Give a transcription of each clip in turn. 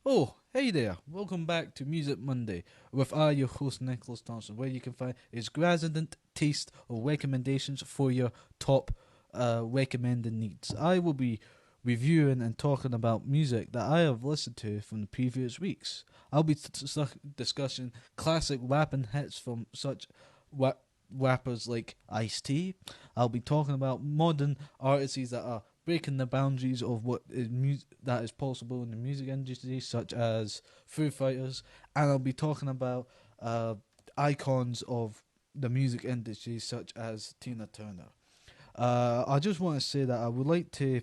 Oh, hey there. Welcome back to Music Monday with I, your host Nicholas Thompson, where you can find his resident taste of recommendations for your top recommended needs. I will be reviewing and talking about music that I have listened to from the previous weeks. I'll be discussing classic rapping hits from such wa- rappers like Ice-T. I'll be talking about modern artists that are breaking the boundaries of what is that is possible in the music industry, such as Foo Fighters, and I'll be talking about icons of the music industry, such as Tina Turner. I just want to say that I would like to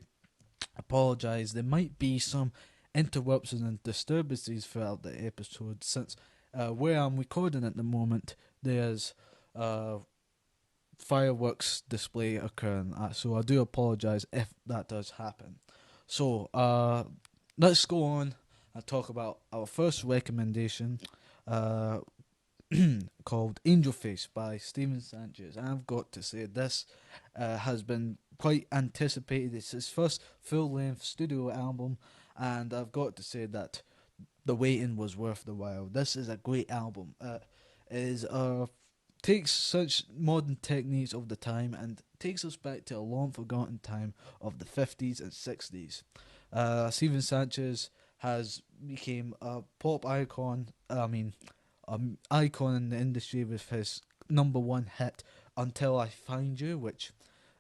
apologise. There might be some interruptions and disturbances throughout the episode, since where I'm recording at the moment, there's uh, fireworks display occurring. So I do apologize if that does happen. So let's go on and talk about our first recommendation, uh, called Angel Face by Stephen Sanchez. And I've got to say, this has been quite anticipated. It's his first full length studio album, and I've got to say that the waiting was worth the while. This is a great album. It is takes such modern techniques of the time and takes us back to a long forgotten time of the 50s and 60s. Steven Sanchez has became a pop icon. An icon in the industry with his number one hit "Until I Find You," which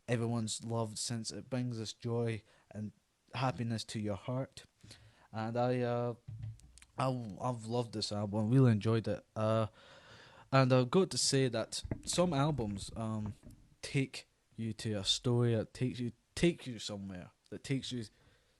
everyone's loved since it brings us joy and happiness to your heart. And I've loved this album. Really enjoyed it. And I've got to say that some albums take you to a story that takes you somewhere. That takes you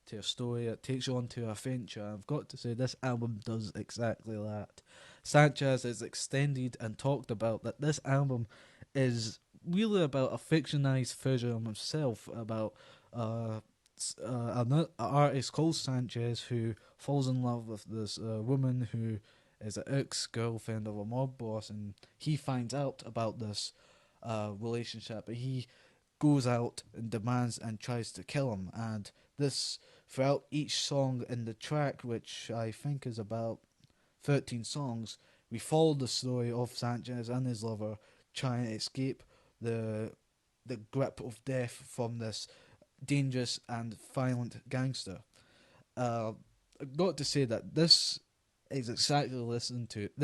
to a story that takes you on to a adventure. I've got to say this album does exactly that. Sanchez has extended and talked about that this album is really about a fictionalized version of himself, about an artist called Sanchez who falls in love with this woman who is an ex-girlfriend of a mob boss, and he finds out about this relationship, but he goes out and demands and tries to kill him. And this, throughout each song in the track, which I think is about 13 songs, we follow the story of Sanchez and his lover trying to escape the the grip of death from this dangerous and violent gangster. I've got to say that this is exactly listening to a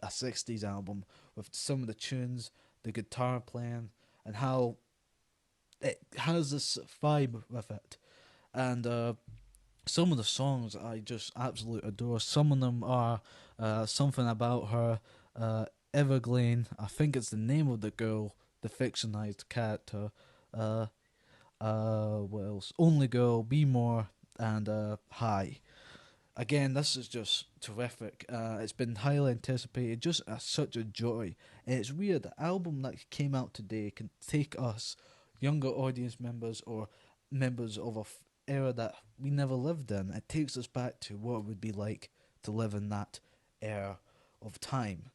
60s album with some of the tunes, the guitar playing, and how it has this vibe with it. And some of the songs I just absolutely adore. Some of them are Something About Her, Everglane, I think it's the name of the girl, the fictionalized character. Uh, what else? Only Girl, Be More, and High. Again, this is just terrific. It's been highly anticipated, just such a joy. And it's weird, the album that came out today can take us, younger audience members or members of a era that we never lived in. It takes us back to what it would be like to live in that era of time.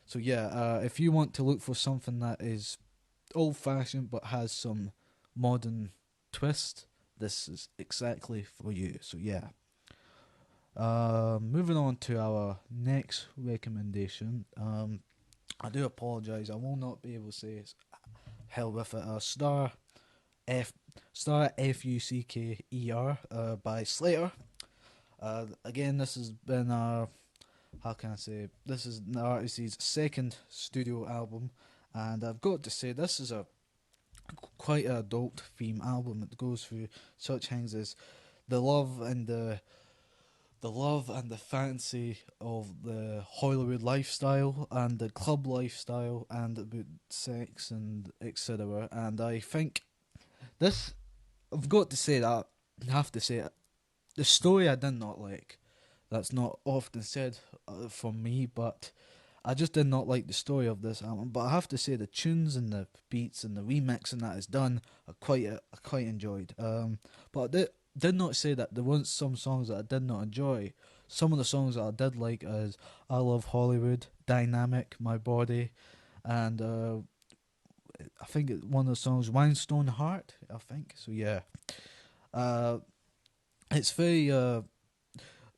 So yeah, if you want to look for something that is old fashioned but has some modern twist, this is exactly for you. So yeah. Moving on to our next recommendation. I do apologise. I will not be able to say it's hell with it. F Star Fucker by Slayyyter. Again, this has been how can I say, this is the artist's second studio album, and I've got to say this is a quite an adult theme album. It goes through such things as the love and the fancy of the Hollywood lifestyle and the club lifestyle and about sex and etc. And I think this, I've got to say that, I have to say it, the story I did not like. That's not often said from me, but I just did not like the story of this album. But I have to say the tunes and the beats and the remixing that is done I quite enjoyed. But I did not say that there weren't some songs that I did not enjoy. Some of the songs that I did like is "I Love Hollywood," "Dynamic," "My Body," and I think one of the songs "Rhinestone Heart." I think so. Yeah, uh, it's very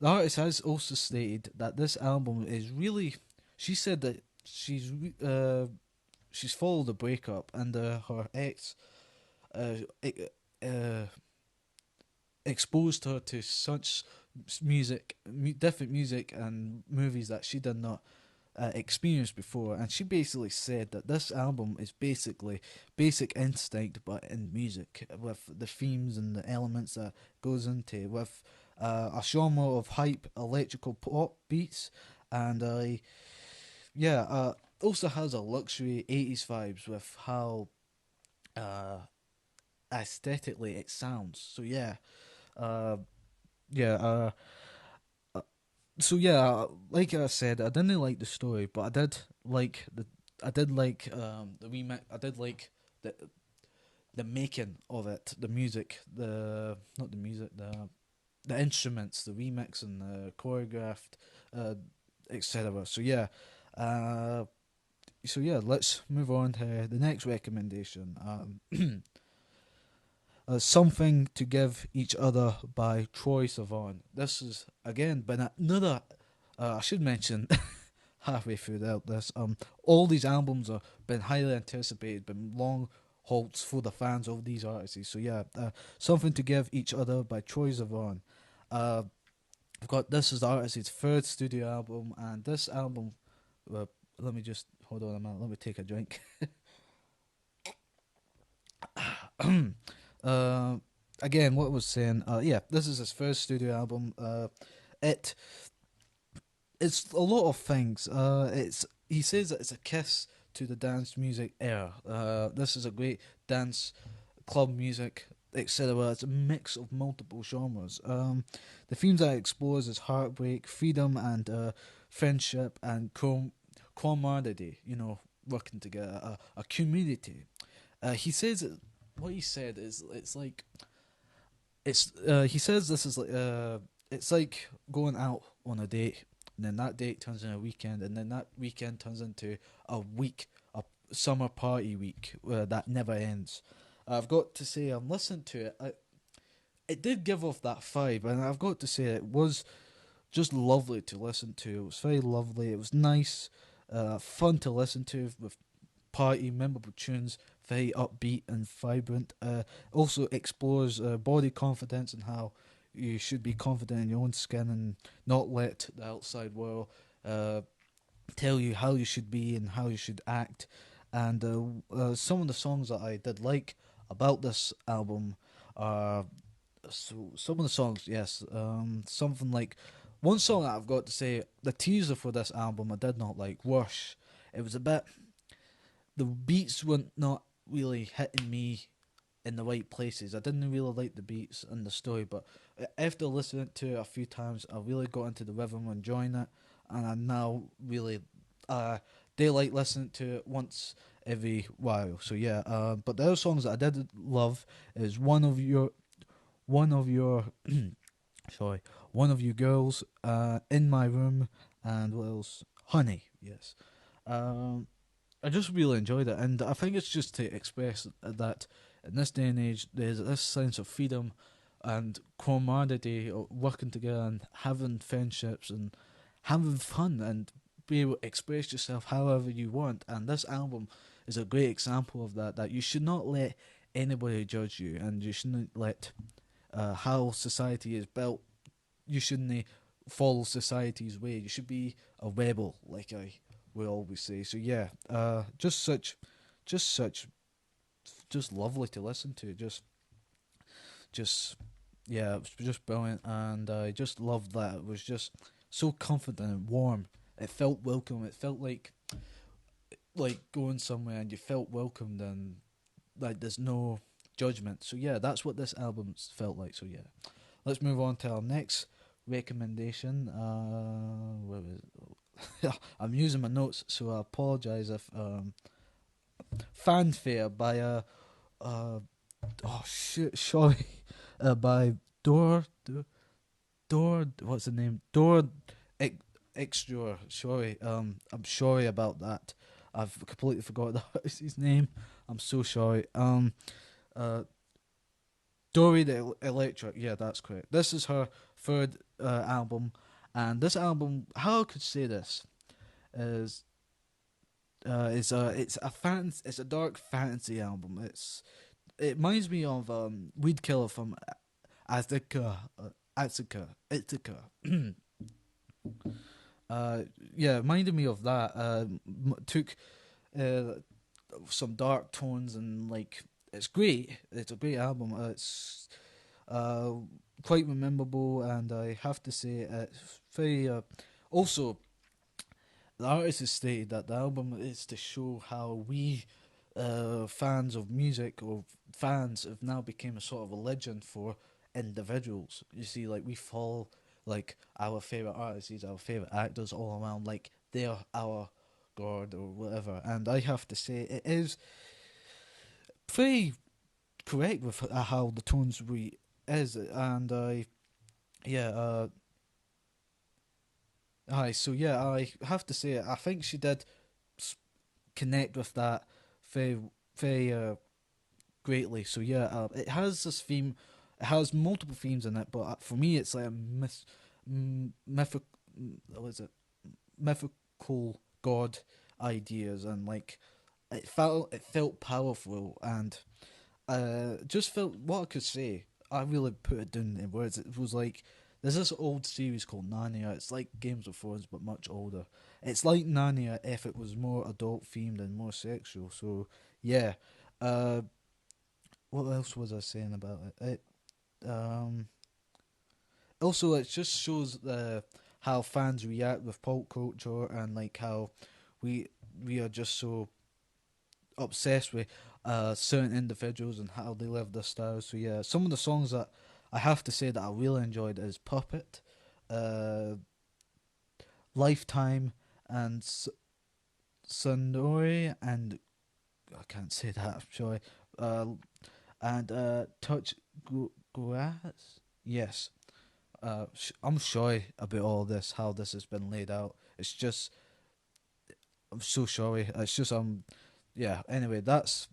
The artist has also stated that this album is really. She said that she's followed a breakup, and her ex uh, e- uh, exposed her to such music, different music and movies that she did not experienced before, and she basically said that this album is basically Basic Instinct but in music, with the themes and the elements that goes into, with a genre of hype electrical pop beats, and also has a luxury 80s vibes with how uh, aesthetically it sounds. So uh, yeah, like I said, I didn't like the story, but I did like the remix. I did like the the making of it, the music, the not the music, the instruments, the remix and the choreographed, uh, etc. Uh, let's move on to the next recommendation. Something to Give Each Other by Troye Sivan. This is again been another. I should mention halfway throughout this. All these albums have been highly anticipated, been long halts for the fans of these artists. So Something to Give Each Other by Troye Sivan. Uh, I've got this is the artist's third studio album, and this album. Uh, Let me just hold on a minute. Let me take a drink. uh, Again, what I was saying. This is his first studio album. It it's a lot of things. It's He says that it's a kiss to the dance music era. This is a great dance club music, etc. It's a mix of multiple genres. The themes that it explores is heartbreak, freedom, and friendship and camaraderie. You know, working together, a community. He says what he said is it's like he says this is like it's like going out on a date, and then that date turns into a weekend, and then that weekend turns into a week, a summer party week that never ends. I've got to say, I'm listening to it. It did give off that vibe, and I've got to say, it was just lovely to listen to. It was very lovely. It was nice, fun to listen to with party memorable tunes, very upbeat and vibrant. Also explores body confidence and how you should be confident in your own skin and not let the outside world uh, tell you how you should be and how you should act. And some of the songs that I did like about this album are some of the songs, yes, something like one song that I've got to say, the teaser for this album I did not like. Worse, it was a bit, the beats were not really hitting me in the right places. I didn't really like the beats and the story, but after listening to it a few times, I really got into the rhythm and enjoying it, and I now really they like listening to it once every while. But the other songs that I did love is one of your sorry, one of you girls, in my room, and what else? Honey, yes. Um, I just really enjoyed it, and I think it's just to express that in this day and age, there's this sense of freedom and camaraderie, working together and having friendships and having fun and be able to express yourself however you want. And this album is a great example of that. That you should not let anybody judge you, and you shouldn't let how society is built. You shouldn't follow society's way. You should be a rebel, like I will always say. Just lovely to listen to. Just yeah, it was just brilliant, and I just loved that. It was just so confident and warm. It felt welcome. It felt like going somewhere and you felt welcomed, and like there's no judgment. So yeah, that's what this album felt like. So yeah, let's move on to our next recommendation. Where was it? I'm using my notes, so I apologize if Fanfare by oh shit, sorry, by Dor what's the name? Extra. Sorry, I'm sorry about that. I've completely forgot the artist's name. I'm so sorry. Uh, Dorian Electra. Yeah, that's correct. This is her third album, and this album, how I could say this is it's a dark fantasy album. It reminds me of Weed Killer from Ithaca. Yeah, reminded me of that. Took uh, some dark tones and like it's great. It's a great album. It's uh, quite memorable, and I have to say it's very. Also, the artist has stated that the album is to show how we, fans of music or fans, have now become a sort of a legend for individuals. You see, like we follow like our favorite artists, our favorite actors all around, like they're our god or whatever. And I have to say, it is pretty correct with how the tones we is, and I yeah Aye, so yeah, I have to say, I think she did connect with that very, very greatly. So yeah, it has this theme, it has multiple themes in it, but for me, it's like a mythic, what is it, mythical god ideas, and like it felt powerful, and just felt what I could say. I really put it down in words. It was like there's this old series called Narnia. It's like Games of Thrones but much older. It's like Narnia if it was more adult themed and more sexual. So yeah. Uh, what else was I saying about it? Also, it just shows how fans react with pop culture, and like how we we are just so obsessed with certain individuals and how they live their styles. So yeah, some of the songs that I have to say that I really enjoyed is Puppet, uh, Lifetime, and Sonori, and I can't say that. I'm sorry. Uh, and Touch Grass. Yes. I'm sorry about all this. How this has been laid out. It's just I'm so sorry. It's just yeah. Anyway, that's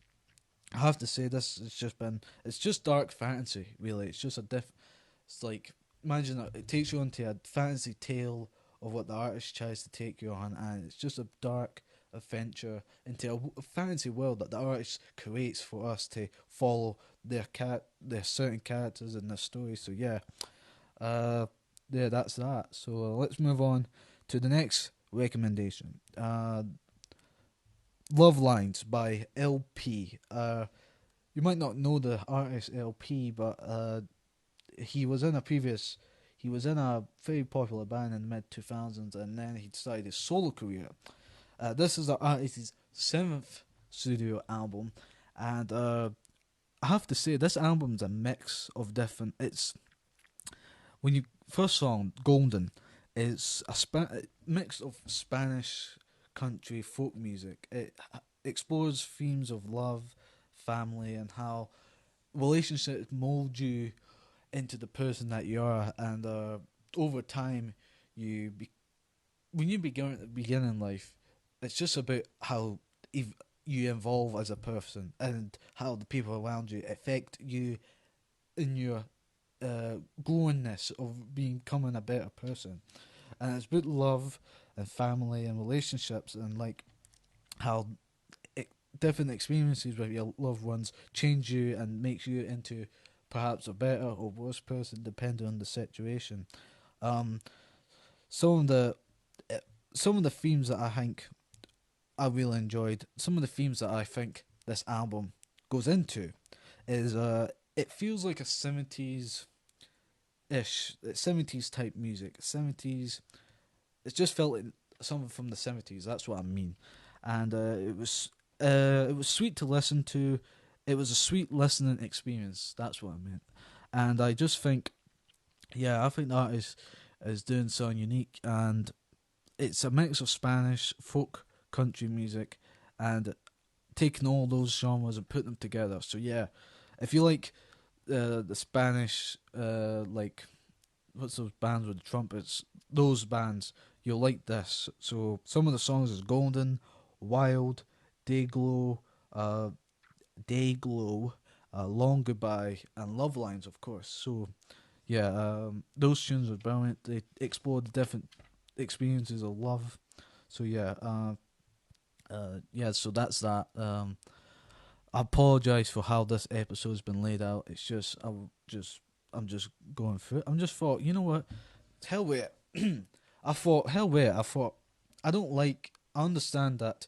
I have to say this. It's just dark fantasy. Really, it's just a diff. It's like imagine it takes you onto a fantasy tale of what the artist tries to take you on, and it's just a dark adventure into a fantasy world that the artist creates for us to follow their certain characters and their stories. So yeah, uh, yeah, that's that. So let's move on to the next recommendation. Love Lines by LP. You might not know the artist LP, but he was in a previous, he was in a very popular band in the mid 2000s, and then he started his solo career. This is the artist's seventh studio album, and I have to say this album's a mix of different. It's when you first song Golden, it's a mix of Spanish country folk music. It explores themes of love, family, and how relationships mold you into the person that you are, and over time, you be, when you begin in life, it's just about how you evolve as a person and how the people around you affect you in your growingness of becoming a better person. And it's about love and family and relationships, and like how different experiences with your loved ones change you and makes you into perhaps a better or worse person depending on the situation. Um, some of the some of the themes that I think I really enjoyed, some of the themes that I think this album goes into, is it feels like a 70s ish, 70s type music, 70s. It just felt like something from the 70s. That's what I mean, and it was sweet to listen to. It was a sweet listening experience. That's what I meant, and I just think, yeah, I think that is doing something unique, and it's a mix of Spanish folk, country music, and taking all those genres and putting them together. So yeah, if you like the Spanish, like what's those bands with the trumpets? Those bands, you'll like this. So some of the songs is Golden, Wild, Dayglow, uh, Dayglow, Long Goodbye, and Love Lines, of course. So yeah, those tunes were brilliant. They explored the different experiences of love. So yeah, yeah. So that's that. I apologize for how this episode's been laid out. It's just I'm just going through it. I'm just thought, you know what? Hell with it. I thought, hell with it. I thought, I don't like. I understand that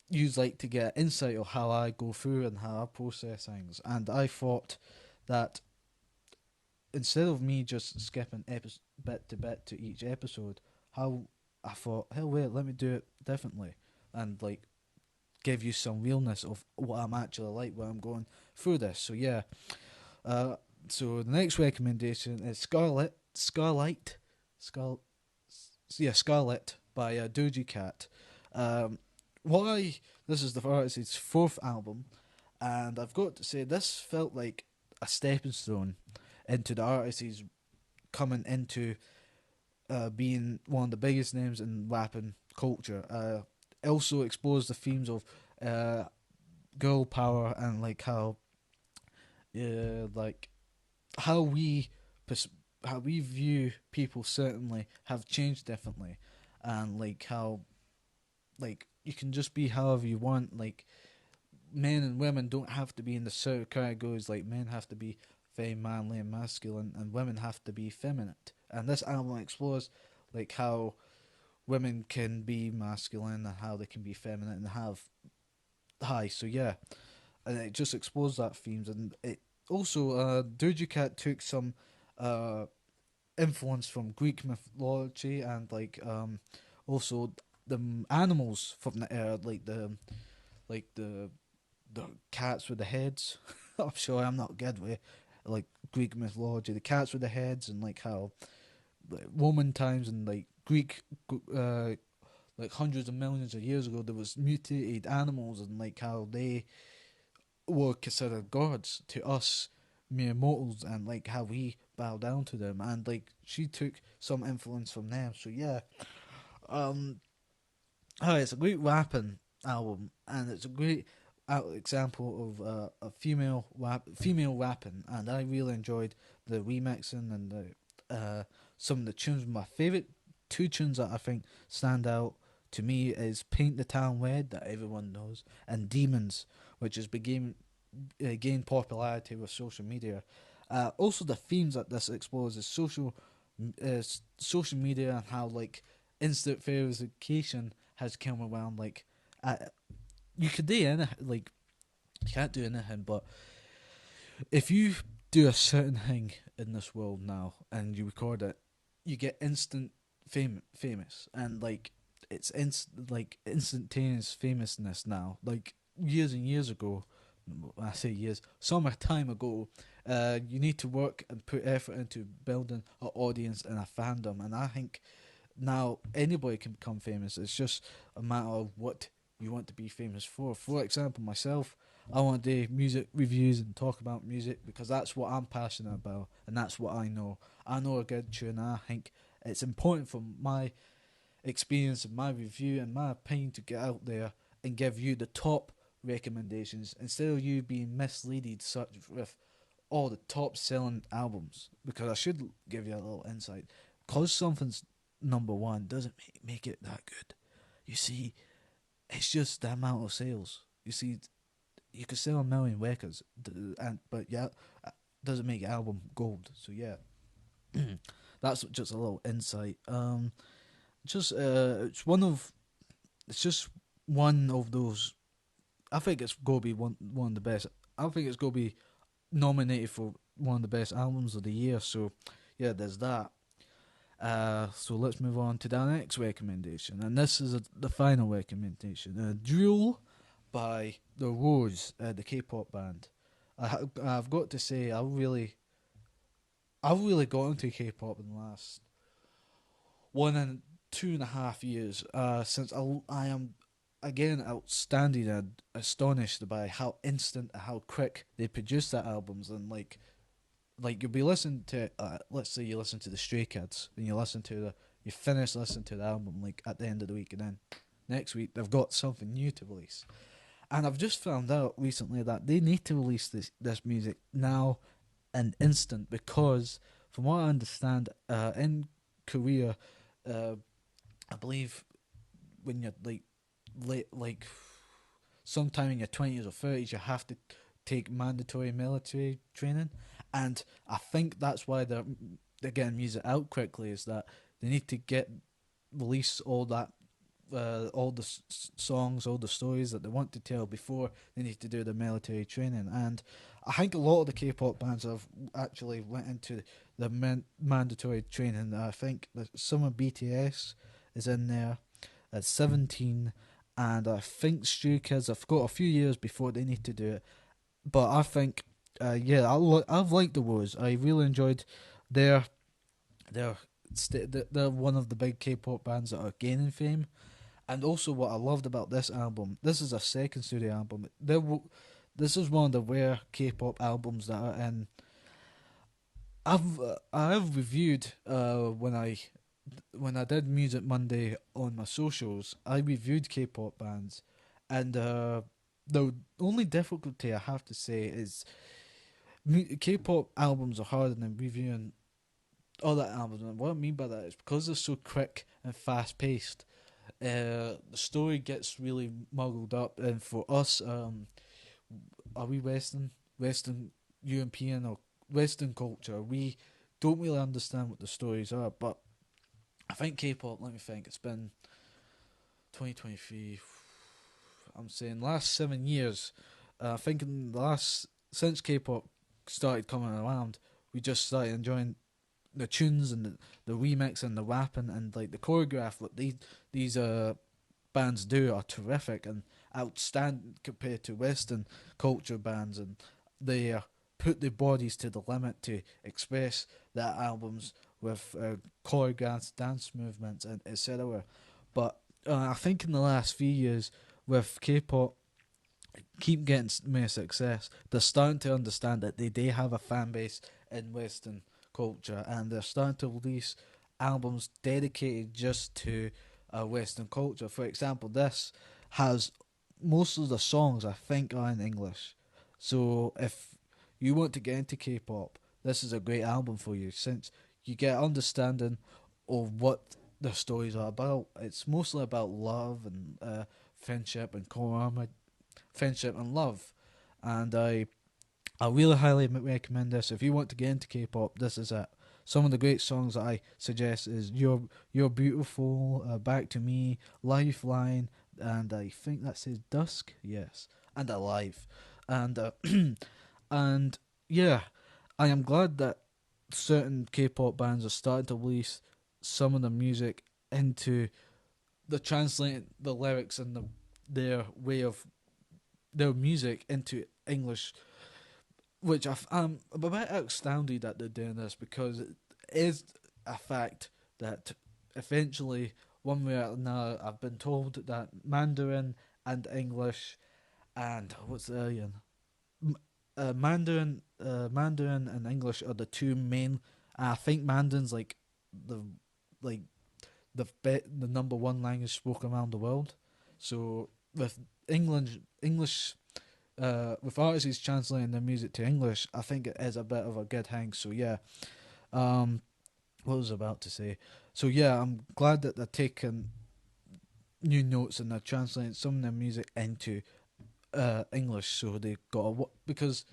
you like to get insight of how I go through and how I process things, and I thought that instead of me just skipping bit to bit to each episode, how I thought, hell wait, let me do it differently, and like give you some realness of what I'm actually like when I'm going through this. So yeah, so the next recommendation is Scarlet by Doja Cat. Why this is the artist's fourth album, and I've got to say this felt like a stepping stone into the artist he's coming into being one of the biggest names in rapping culture. It also explores the themes of girl power and like how we how we view people certainly have changed differently, and like how like you can just be however you want. Like men and women don't have to be in the certain categories. Like men have to be very manly and masculine, and women have to be feminine. And this album explores like how women can be masculine and how they can be feminine and have high. So yeah, and it just explores that themes. And it also Doja Cat took some uh influence from Greek mythology and also the animals from the like the cats with the heads. I'm sure I'm not good with like Greek mythology. The cats with the heads and like how like, Roman times and like Greek like hundreds of millions of years ago there was mutated animals and like how they were considered gods to us mere mortals and like how we bow down to them, and like she took some influence from them. So yeah, um it's a great rapping album, and it's a great example of female rapping, and I really enjoyed the remixing and the some of the tunes. My favorite two tunes that I think stand out to me is "Paint the Town Red" that everyone knows, and "Demons," which has gained popularity with social media. Also, the themes that this explores is social media and how like instant verification has come around. Like, uh, you could do anything. Like, you can't do anything, but if you do a certain thing in this world now and you record it, you get instant famous, and like it's instantaneous famousness now. Like years and years ago, I say years, some time ago, you need to work and put effort into building an audience and a fandom, and I think now anybody can become famous. It's just a matter of what you want to be famous for. For example, myself, I want to do music reviews and talk about music because that's what I'm passionate about and that's what I know. I know a good tune, and I think it's important for my experience and my review and my opinion to get out there and give you the top recommendations instead of you being misleaded such with all the top selling albums. Because I should give you a little insight. Because something's number one doesn't make it that good. You see, it's just the amount of sales. You see, you could sell 1 million records, but yeah, doesn't make an album gold. So yeah, that's just a little insight. It's just one of those. I think it's gonna be one of the best. I think it's gonna be nominated for one of the best albums of the year. So yeah, there's that. So let's move on to the next recommendation, and this is the final recommendation. Duel by The Rose, the K-pop band. I've got to say, I've really got into K-pop in the last 1 and 2.5 years. Since I am again outstanding and astonished by how instant, how quick they produce their albums, and like you'll be listening to let's say you listen to the Stray Kids and you finish listening to the album like at the end of the week, and then next week they've got something new to release. And I've just found out recently that they need to release this music now an instant because, from what I understand, in Korea, I believe when you're like late, like sometime in your 20s or 30s, you have to take mandatory military training, and I think that's why they're getting music out quickly. Is that they need to get release all that. All the songs, all the stories that they want to tell before they need to do the military training, and I think a lot of the K-pop bands have actually went into the mandatory training. I think that some of BTS is in there at 17, and I think Stray Kids have got a few years before they need to do it. But I think, yeah, I've liked the Woes. I really enjoyed their they're one of the big K-pop bands that are gaining fame. And also, what I loved about this album, this is a second studio album. This is one of the rare K-pop albums that are in. I've reviewed when I did Music Monday on my socials. I reviewed K-pop bands, and the only difficulty I have to say is K-pop albums are harder than reviewing other albums. And what I mean by that is because they're so quick and fast paced. The story gets really muddled up, and for us, are we Western European or Western culture? We don't really understand what the stories are. But I think K-pop. Let me think. It's been 2023. I'm saying last 7 years. I think in the last since K-pop started coming around, we just started enjoying the tunes and the remix and the rapping and like the choreograph. What these bands do are terrific and outstanding compared to Western culture bands, and they put their bodies to the limit to express their albums with choreographed dance movements and etc. But I think in the last few years with K-pop keep getting more success, they're starting to understand that they have a fan base in Western culture, and they're starting to release albums dedicated just to Western culture. For example, this has most of the songs I think are in English. So if you want to get into K-pop, this is a great album for you since you get understanding of what the stories are about. It's mostly about love and friendship and friendship and love, and I really highly recommend this. If you want to get into K-pop, this is it. Some of the great songs that I suggest is You're Beautiful, Back to Me, Lifeline, and I think that says Dusk, yes, and Alive. And and yeah, I am glad that certain K-pop bands are starting to release some of the music into the translating the lyrics and their way of their music into English, which I'm a bit astounded that they're doing this because it is a fact that eventually, one way or another, I've been told that Mandarin and English and what's the other one? Mandarin and English are the two main. I think Mandarin's the like the number one language spoken around the world. So with English with artists translating their music to English, I think it is a bit of a good hang. So yeah, what was I about to say? So yeah, I'm glad that they're taking new notes and they're translating some of their music into English, so they because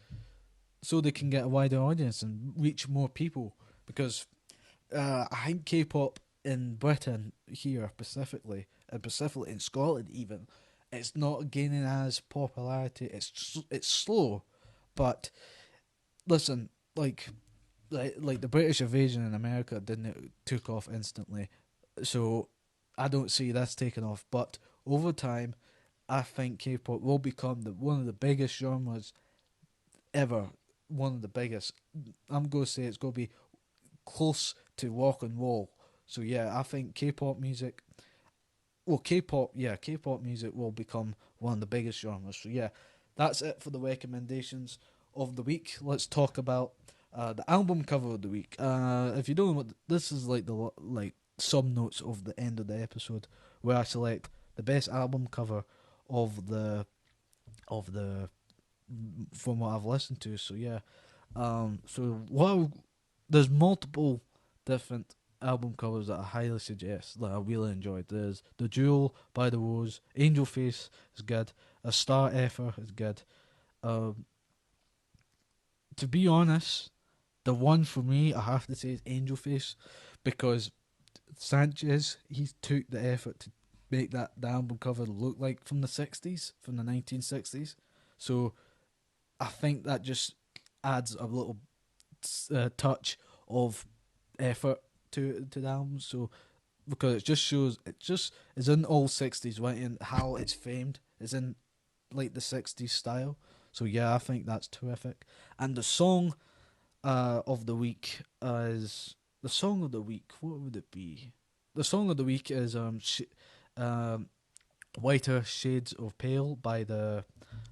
so they can get a wider audience and reach more people. Because I think K-pop in Britain here specifically, and specifically in Scotland even, it's not gaining as popularity. It's slow, but listen, like the British invasion in America didn't took off instantly, so I don't see this taking off. But over time, I think K-pop will become one of the biggest genres ever. One of the biggest. I'm going to say it's going to be close to rock and roll. So yeah, I think K-pop music. Well, K-pop music will become one of the biggest genres. So yeah, that's it for the recommendations of the week. Let's talk about the album cover of the week. If you don't know what this is, like some notes of the end of the episode where I select the best album cover of the from what I've listened to. So yeah, There's multiple different album covers that I highly suggest that I really enjoyed. There's The Jewel by The Rose, Angel Face is good, A Star Effer is good. Um, to be honest, the one for me I have to say is Angel Face, because Sanchez he took the effort to make that the album cover look like from the '60s, from the 1960s. So I think that just adds a little touch of effort to the album. So because it just shows it just is in all '60s, right? And how it's framed is in like the '60s style. So yeah, I think that's terrific. And the song of the week is the song of the week. What would it be? The song of the week is um Whiter Shades of Pale by the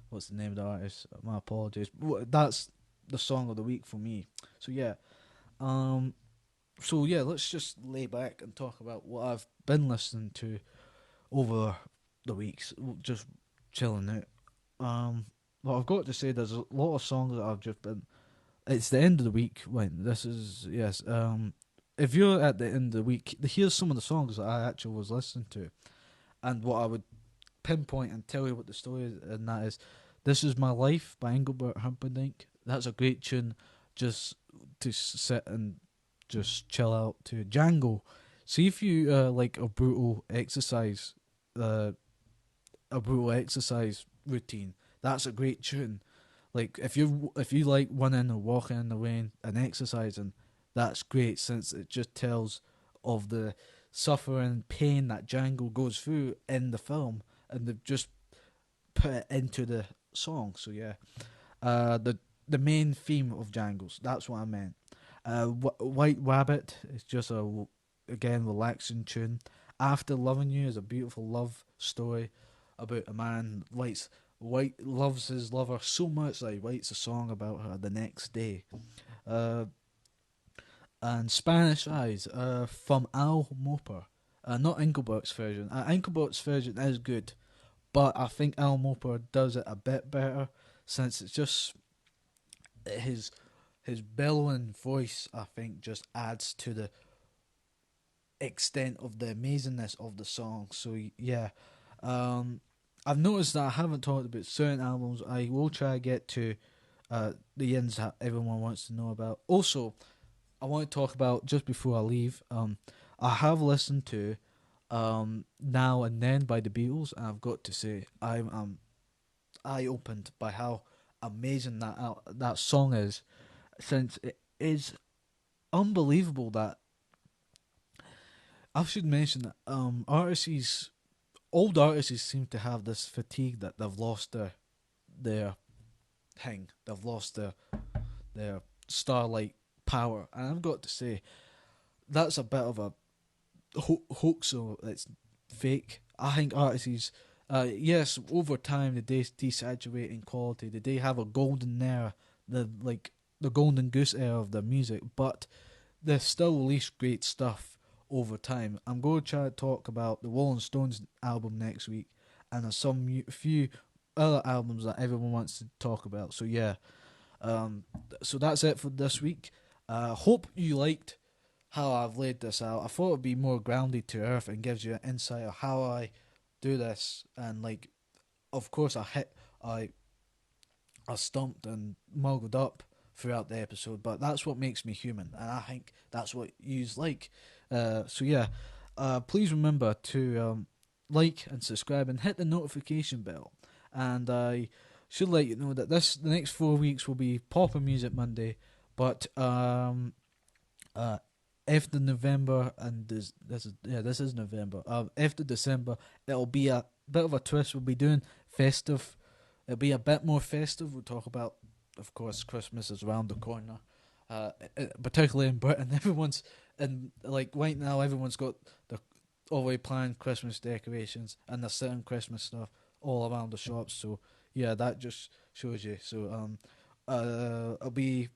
what's the name of the artist? My apologies. That's the song of the week for me. So yeah, um, let's just lay back and talk about what I've been listening to over the weeks. Just chilling out. What I've got to say, there's a lot of songs that I've just been. It's the end of the week when this is yes. If you're at the end of the week, here's some of the songs that I actually was listening to, and what I would pinpoint and tell you what the story is, and that is, "This Is My Life" by Engelbert Humperdinck. That's a great tune, just to sit and just chill out to. Django. See if you like uh, a brutal exercise routine. That's a great tune. Like if you like running or walking in the rain and exercising, that's great since it just tells of the suffering and pain that Django goes through in the film, and they've just put it into the song. So yeah, the main theme of Django's. That's what I meant. White Rabbit is just again relaxing tune. After Loving You is a beautiful love story about a man loves his lover so much that he writes a song about her the next day. Uh, and Spanish Eyes from Al Moper. Not Engelbert's version. Engelbert's version is good, but I think Al Moper does it a bit better since it's just his bellowing voice. I think just adds to the extent of the amazingness of the song. So yeah, I've noticed that I haven't talked about certain albums. I will try to get to the ends that everyone wants to know about. Also, I want to talk about just before I leave. I have listened to Now and Then by the Beatles, and I've got to say I'm eye opened by how amazing that song is, since it is unbelievable that I should mention that old artists seem to have this fatigue that they've lost their thing, they've lost their starlight power, and I've got to say that's a bit of a hoax, so it's fake. I think artists, yes, over time they desaturate in quality. They have a golden era, the golden goose era of their music, but they still release great stuff over time. I'm going to try to talk about the Rolling Stones album next week, and there's few other albums that everyone wants to talk about. So yeah, so that's it for this week. Hope you liked how I've laid this out. I thought it'd be more grounded to earth and gives you an insight of how I do this. And like, of course, I stumped and muggled up throughout the episode, but that's what makes me human, and I think that's what yous like. So yeah, please remember to like and subscribe and hit the notification bell. And I should let you know that the next 4 weeks will be Pop and Music Monday, but after November, and this is November. After December, it'll be a bit of a twist. We'll be doing festive. It'll be a bit more festive. We'll talk about, of course, Christmas is around the corner. Particularly in Britain, right now everyone's got the already planned Christmas decorations, and they're selling Christmas stuff all around the shops. So yeah, that just shows you. So it'll be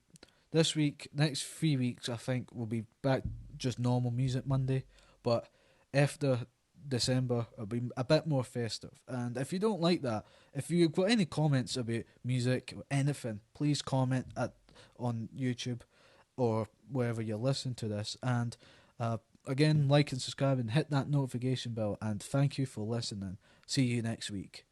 this week. Next 3 weeks, I think we'll be back just normal Music Monday, but after December it'll be a bit more festive. And if you don't like that, if you've got any comments about music or anything, please comment at on YouTube or wherever you listen to this. And again, like and subscribe and hit that notification bell. And thank you for listening. See you next week.